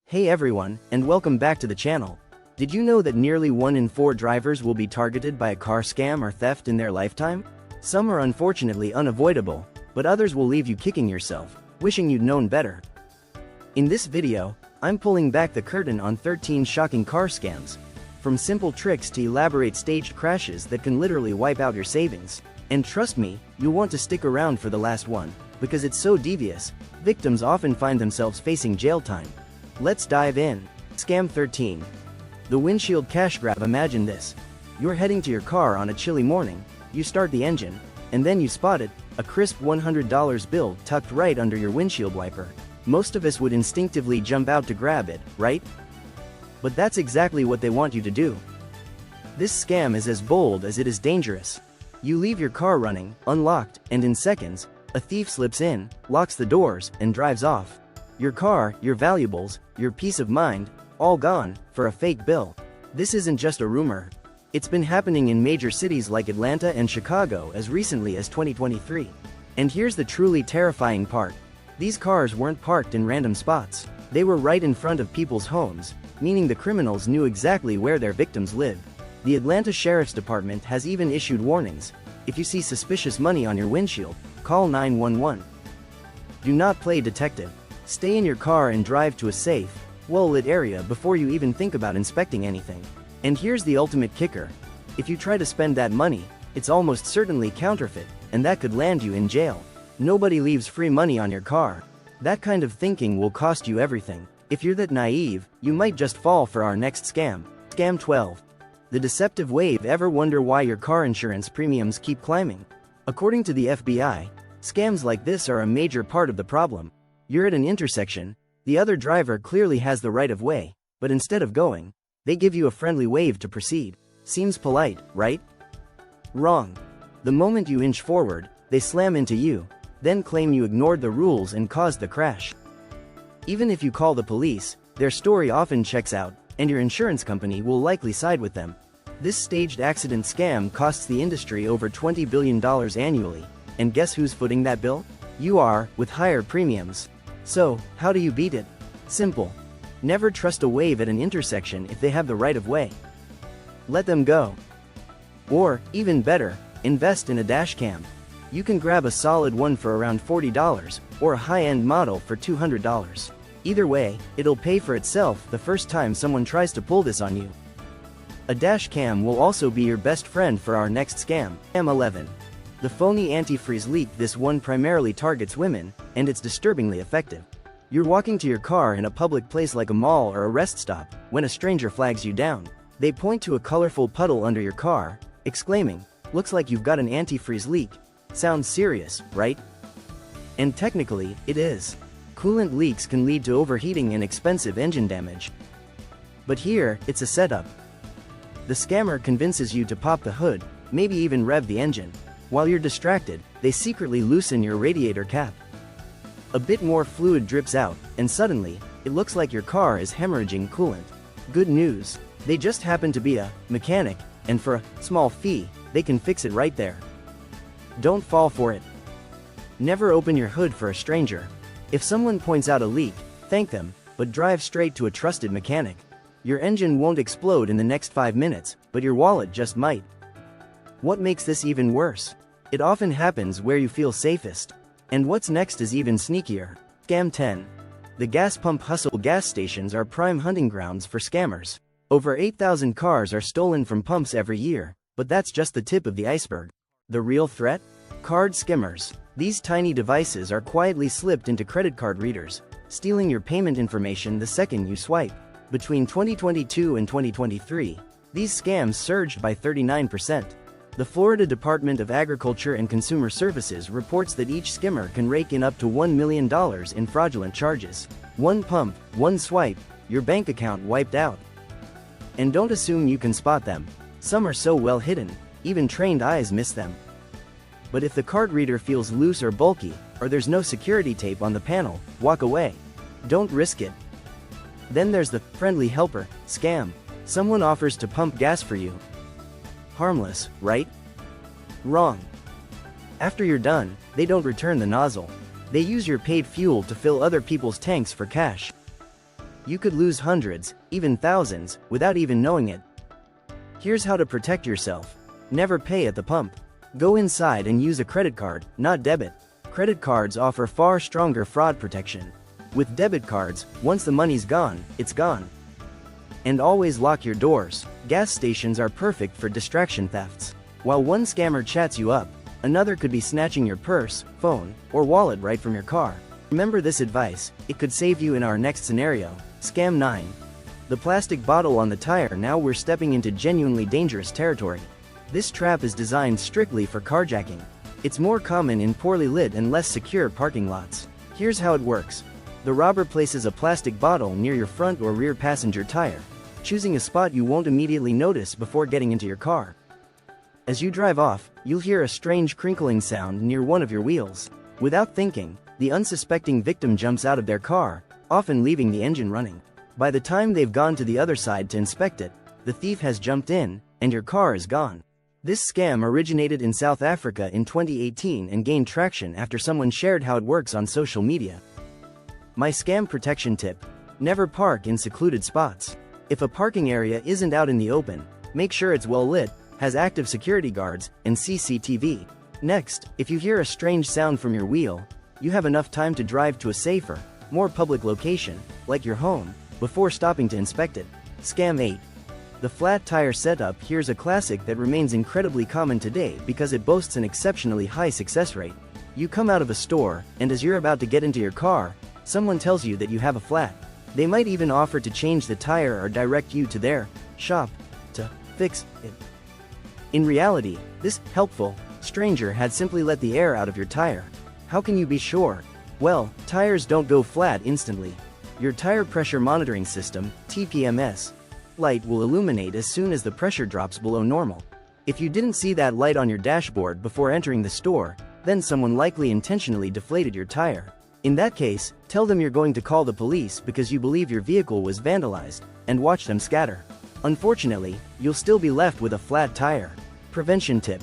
Hey everyone, and welcome back to the channel. Did you know that nearly 1 in 4 drivers will be targeted by a car scam or theft in their lifetime? Some are unfortunately unavoidable, but others will leave you kicking yourself, wishing you'd known better. In this video, I'm pulling back the curtain on 13 shocking car scams. From simple tricks to elaborate staged crashes that can literally wipe out your savings. And trust me, you'll want to stick around for the last one, because it's so devious, victims often find themselves facing jail time. Let's dive in. Scam 13. The windshield cash grab. Imagine this. You're heading to your car on a chilly morning, you start the engine, and then you spot it, a crisp $100 bill tucked right under your windshield wiper. Most of us would instinctively jump out to grab it, right? But that's exactly what they want you to do. This scam is as bold as it is dangerous. You leave your car running, unlocked, and in seconds, a thief slips in, locks the doors, and drives off. Your car, your valuables, your peace of mind, all gone, for a fake bill. This isn't just a rumor. It's been happening in major cities like Atlanta and Chicago as recently as 2023. And here's the truly terrifying part. These cars weren't parked in random spots. They were right in front of people's homes, meaning the criminals knew exactly where their victims lived. The Atlanta Sheriff's Department has even issued warnings. If you see suspicious money on your windshield, call 911. Do not play detective. Stay in your car and drive to a safe, well-lit area before you even think about inspecting anything. And here's the ultimate kicker. If you try to spend that money, it's almost certainly counterfeit, and that could land you in jail. Nobody leaves free money on your car. That kind of thinking will cost you everything. If you're that naive, you might just fall for our next scam. Scam 12. The deceptive wave. Ever wonder why your car insurance premiums keep climbing? According to the FBI, scams like this are a major part of the problem. You're at an intersection, the other driver clearly has the right of way, but instead of going, they give you a friendly wave to proceed. Seems polite, right? Wrong. The moment you inch forward, they slam into you, then claim you ignored the rules and caused the crash. Even if you call the police, their story often checks out, and your insurance company will likely side with them. This staged accident scam costs the industry over $20 billion annually, and guess who's footing that bill? You are, with higher premiums. So, how do you beat it? Simple. Never trust a wave at an intersection if they have the right of way. Let them go. Or, even better, invest in a dash cam. You can grab a solid one for around $40, or a high-end model for $200. Either way, it'll pay for itself the first time someone tries to pull this on you. A dash cam will also be your best friend for our next scam. Scam 11. The phony antifreeze leak. This one primarily targets women, and it's disturbingly effective. You're walking to your car in a public place like a mall or a rest stop, when a stranger flags you down. They point to a colorful puddle under your car, exclaiming, "Looks like you've got an antifreeze leak." Sounds serious, right? And technically, it is. Coolant leaks can lead to overheating and expensive engine damage. But here, it's a setup. The scammer convinces you to pop the hood, maybe even rev the engine. While you're distracted, they secretly loosen your radiator cap. A bit more fluid drips out, and suddenly, it looks like your car is hemorrhaging coolant. Good news, they just happen to be a mechanic, and for a small fee, they can fix it right there. Don't fall for it. Never open your hood for a stranger. If someone points out a leak, thank them, but drive straight to a trusted mechanic. Your engine won't explode in the next 5 minutes, but your wallet just might. What makes this even worse? It often happens where you feel safest. And what's next is even sneakier. Scam 10. The gas pump hustle. Gas stations are prime hunting grounds for scammers. Over 8,000 cars are stolen from pumps every year, but that's just the tip of the iceberg. The real threat? Card skimmers. These tiny devices are quietly slipped into credit card readers, stealing your payment information the second you swipe. Between 2022 and 2023, these scams surged by 39%. The Florida Department of Agriculture and Consumer Services reports that each skimmer can rake in up to $1 million in fraudulent charges. One pump, one swipe, your bank account wiped out. And don't assume you can spot them. Some are so well hidden, even trained eyes miss them. But if the card reader feels loose or bulky, or there's no security tape on the panel, walk away. Don't risk it. Then there's the friendly helper scam. Someone offers to pump gas for you. Harmless, right? Wrong. After you're done, they don't return the nozzle. They use your paid fuel to fill other people's tanks for cash. You could lose hundreds, even thousands, without even knowing it. Here's how to protect yourself. Never pay at the pump. Go inside and use a credit card, not debit. Credit cards offer far stronger fraud protection. With debit cards, once the money's gone, it's gone. And always lock your doors. Gas stations are perfect for distraction thefts. While one scammer chats you up, another could be snatching your purse, phone, or wallet right from your car. Remember this advice, it could save you in our next scenario. Scam 9. The plastic bottle on the tire. Now we're stepping into genuinely dangerous territory. This trap is designed strictly for carjacking. It's more common in poorly lit and less secure parking lots. Here's how it works. The robber places a plastic bottle near your front or rear passenger tire, choosing a spot you won't immediately notice before getting into your car. As you drive off, you'll hear a strange crinkling sound near one of your wheels. Without thinking, the unsuspecting victim jumps out of their car, often leaving the engine running. By the time they've gone to the other side to inspect it, the thief has jumped in, and your car is gone. This scam originated in South Africa in 2018 and gained traction after someone shared how it works on social media. My scam protection tip: never park in secluded spots. If a parking area isn't out in the open, make sure it's well lit, has active security guards, and CCTV. Next, if you hear a strange sound from your wheel, you have enough time to drive to a safer, more public location, like your home, before stopping to inspect it. Scam 8. The flat tire setup. Here's a classic that remains incredibly common today because it boasts an exceptionally high success rate. You come out of a store, and as you're about to get into your car, someone tells you that you have a flat. They might even offer to change the tire or direct you to their shop to fix it. In reality, this helpful stranger had simply let the air out of your tire. How can you be sure? Well, tires don't go flat instantly. Your tire pressure monitoring system, TPMS, light will illuminate as soon as the pressure drops below normal. If you didn't see that light on your dashboard before entering the store, then someone likely intentionally deflated your tire. In that case, tell them you're going to call the police because you believe your vehicle was vandalized, and watch them scatter. Unfortunately, you'll still be left with a flat tire. Prevention tip: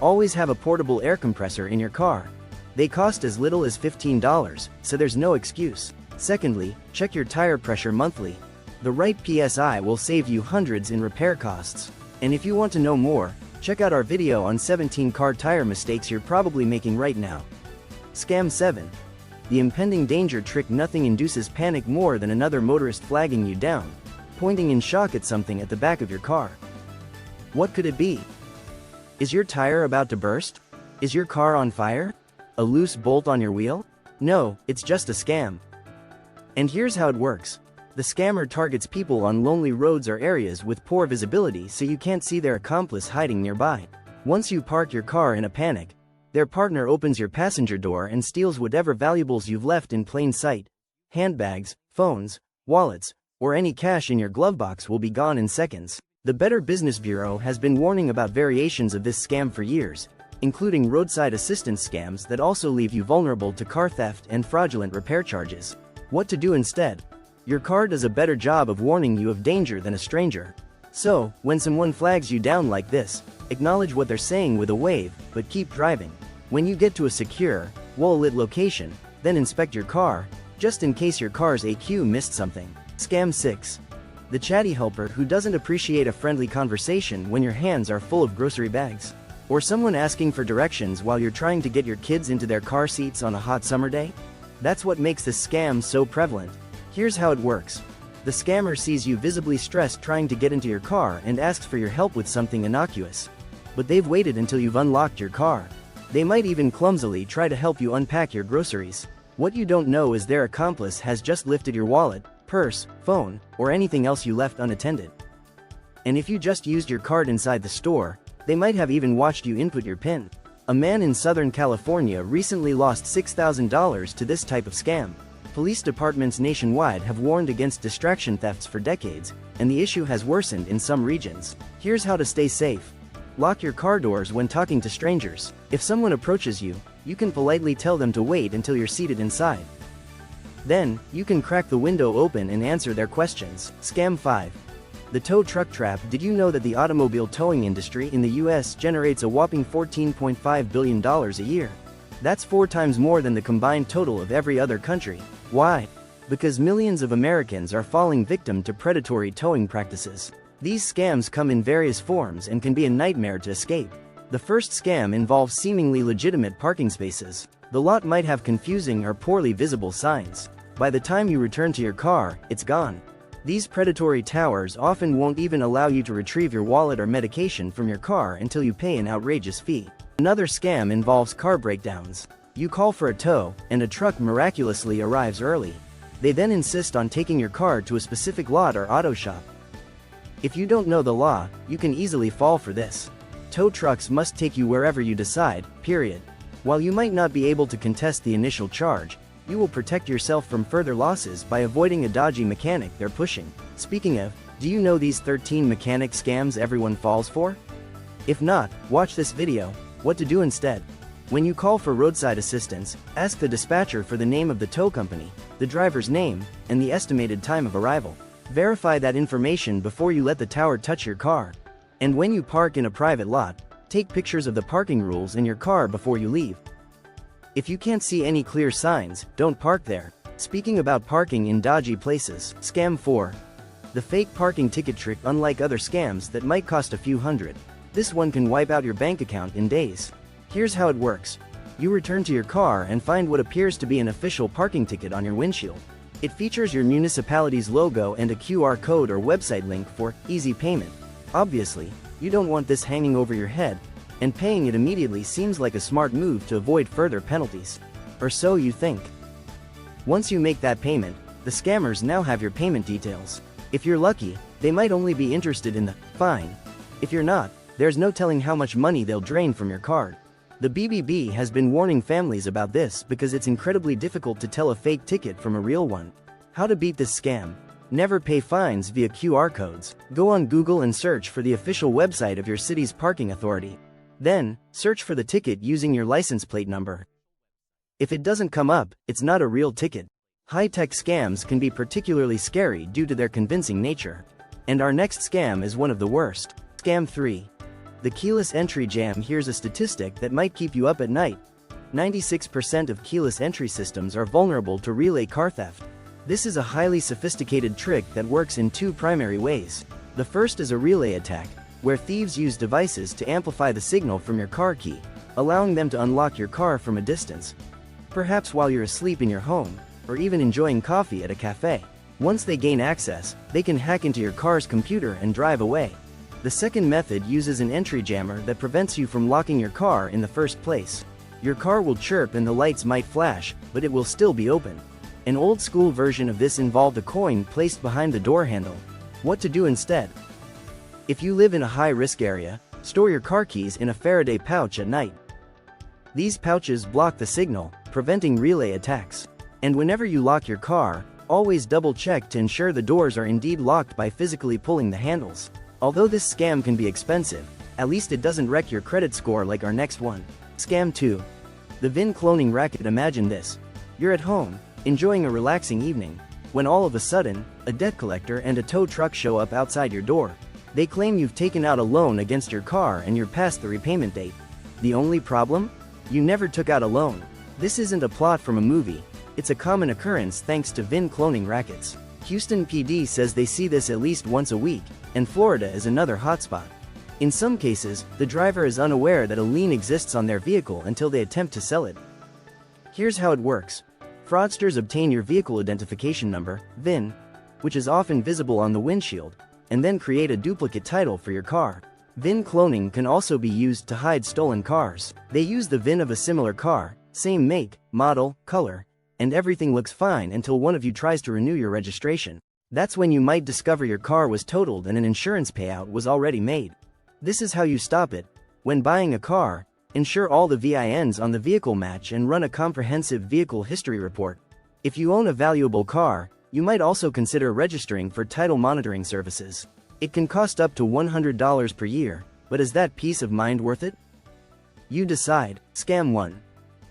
always have a portable air compressor in your car. They cost as little as $15, so there's no excuse. Secondly, check your tire pressure monthly. The right PSI will save you hundreds in repair costs. And if you want to know more, check out our video on 17 car tire mistakes you're probably making right now. Scam 7. The impending danger trick. Nothing induces panic more than another motorist flagging you down, pointing in shock at something at the back of your car. What could it be? Is your tire about to burst? Is your car on fire? A loose bolt on your wheel? No, it's just a scam. And here's how it works. The scammer targets people on lonely roads or areas with poor visibility so you can't see their accomplice hiding nearby. Once you park your car in a panic, their partner opens your passenger door and steals whatever valuables you've left in plain sight. Handbags, phones, wallets, or any cash in your glove box will be gone in seconds. The Better Business Bureau has been warning about variations of this scam for years, including roadside assistance scams that also leave you vulnerable to car theft and fraudulent repair charges. What to do instead? Your car does a better job of warning you of danger than a stranger. So, when someone flags you down like this, acknowledge what they're saying with a wave, but keep driving. When you get to a secure, well-lit location, then inspect your car, just in case your car's EQ missed something. Scam 6. The chatty helper who doesn't appreciate a friendly conversation when your hands are full of grocery bags. Or someone asking for directions while you're trying to get your kids into their car seats on a hot summer day? That's what makes this scam so prevalent. Here's how it works. The scammer sees you visibly stressed trying to get into your car and asks for your help with something innocuous. But they've waited until you've unlocked your car. They might even clumsily try to help you unpack your groceries. What you don't know is their accomplice has just lifted your wallet, purse, phone, or anything else you left unattended. And if you just used your card inside the store, they might have even watched you input your PIN. A man in Southern California recently lost $6,000 to this type of scam. Police departments nationwide have warned against distraction thefts for decades, and the issue has worsened in some regions. Here's how to stay safe. Lock your car doors when talking to strangers. If someone approaches you, you can politely tell them to wait until you're seated inside. Then, you can crack the window open and answer their questions. Scam 5. The tow truck trap. Did you know that the automobile towing industry in the US generates a whopping $14.5 billion a year? That's 4 times more than the combined total of every other country. Why? because millions of Americans are falling victim to predatory towing practices. These scams come in various forms and can be a nightmare to escape. The first scam involves seemingly legitimate parking spaces. The lot might have confusing or poorly visible signs. By the time you return to your car, it's gone. These predatory towers often won't even allow you to retrieve your wallet or medication from your car until you pay an outrageous fee. Another scam involves car breakdowns. You call for a tow, and a truck miraculously arrives early. They then insist on taking your car to a specific lot or auto shop. If you don't know the law, you can easily fall for this. Tow trucks must take you wherever you decide, period. While you might not be able to contest the initial charge, you will protect yourself from further losses by avoiding a dodgy mechanic they're pushing. Speaking of, do you know these 13 mechanic scams everyone falls for? If not, watch this video. What to do instead. When you call for roadside assistance, ask the dispatcher for the name of the tow company, the driver's name, and the estimated time of arrival. Verify that information before you let the tower touch your car. And when you park in a private lot, take pictures of the parking rules in your car before you leave. If you can't see any clear signs, don't park there. Speaking about parking in dodgy places, Scam 4. The fake parking ticket trick. Unlike other scams that might cost a few hundred, this one can wipe out your bank account in days. Here's how it works. You return to your car and find what appears to be an official parking ticket on your windshield. It features your municipality's logo and a QR code or website link for easy payment. Obviously, you don't want this hanging over your head, and paying it immediately seems like a smart move to avoid further penalties. Or so you think. Once you make that payment, the scammers now have your payment details. If you're lucky, they might only be interested in the fine. If you're not, there's no telling how much money they'll drain from your card. The BBB has been warning families about this because it's incredibly difficult to tell a fake ticket from a real one. How to beat this scam? Never pay fines via QR codes. Go on Google and search for the official website of your city's parking authority. Then, search for the ticket using your license plate number. If it doesn't come up, it's not a real ticket. High-tech scams can be particularly scary due to their convincing nature. And our next scam is one of the worst. Scam 3. The keyless entry jam. Here's a statistic that might keep you up at night. 96% of keyless entry systems are vulnerable to relay car theft. This is a highly sophisticated trick that works in two primary ways. The first is a relay attack, where thieves use devices to amplify the signal from your car key, allowing them to unlock your car from a distance. Perhaps while you're asleep in your home, or even enjoying coffee at a cafe. Once they gain access, they can hack into your car's computer and drive away. The second method uses an entry jammer that prevents you from locking your car in the first place. Your car will chirp and the lights might flash, but it will still be open. An old-school version of this involved a coin placed behind the door handle. What to do instead? If you live in a high-risk area, store your car keys in a Faraday pouch at night. These pouches block the signal, preventing relay attacks. And whenever you lock your car, always double-check to ensure the doors are indeed locked by physically pulling the handles. Although this scam can be expensive, at least it doesn't wreck your credit score like our next one. Scam 2. The VIN cloning racket. Imagine this. You're at home, enjoying a relaxing evening, when all of a sudden, a debt collector and a tow truck show up outside your door. They claim you've taken out a loan against your car and you're past the repayment date. The only problem? You never took out a loan. This isn't a plot from a movie. It's a common occurrence thanks to VIN cloning rackets. Houston PD says they see this at least once a week, and Florida is another hotspot. In some cases, the driver is unaware that a lien exists on their vehicle until they attempt to sell it. Here's how it works. Fraudsters obtain your vehicle identification number, VIN, which is often visible on the windshield, and then create a duplicate title for your car. VIN cloning can also be used to hide stolen cars. They use the VIN of a similar car, same make, model, color, and everything looks fine until one of you tries to renew your registration. That's when you might discover your car was totaled and an insurance payout was already made. This is how you stop it. When buying a car, ensure all the VINs on the vehicle match and run a comprehensive vehicle history report. If you own a valuable car, you might also consider registering for title monitoring services. It can cost up to $100 per year, but is that peace of mind worth it? You decide. Scam 1.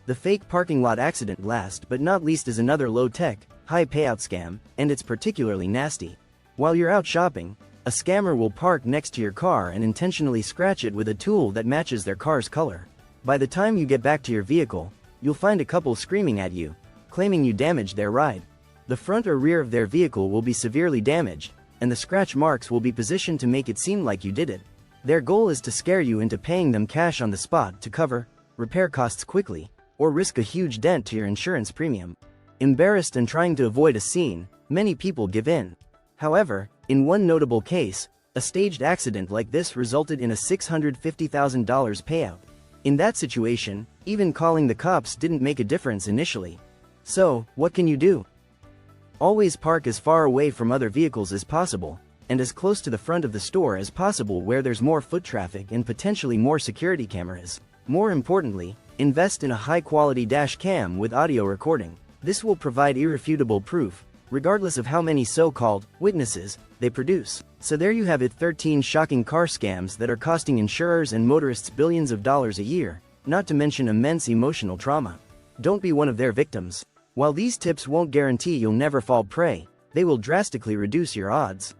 The fake parking lot accident. Last but not least is another low-tech, high-payout scam, and it's particularly nasty. While you're out shopping, a scammer will park next to your car and intentionally scratch it with a tool that matches their car's color. By the time you get back to your vehicle, you'll find a couple screaming at you, claiming you damaged their ride. The front or rear of their vehicle will be severely damaged, and the scratch marks will be positioned to make it seem like you did it. Their goal is to scare you into paying them cash on the spot to cover repair costs quickly, or risk a huge dent to your insurance premium. Embarrassed and trying to avoid a scene, many people give in. However, in one notable case, a staged accident like this resulted in a $650,000 payout. In that situation, even calling the cops didn't make a difference initially. So, what can you do? Always park as far away from other vehicles as possible, and as close to the front of the store as possible where there's more foot traffic and potentially more security cameras. More importantly, invest in a high-quality dash cam with audio recording. This will provide irrefutable proof, regardless of how many so-called witnesses they produce. So there you have it, 13 shocking car scams that are costing insurers and motorists billions of dollars a year, not to mention immense emotional trauma. Don't be one of their victims. While these tips won't guarantee you'll never fall prey, they will drastically reduce your odds.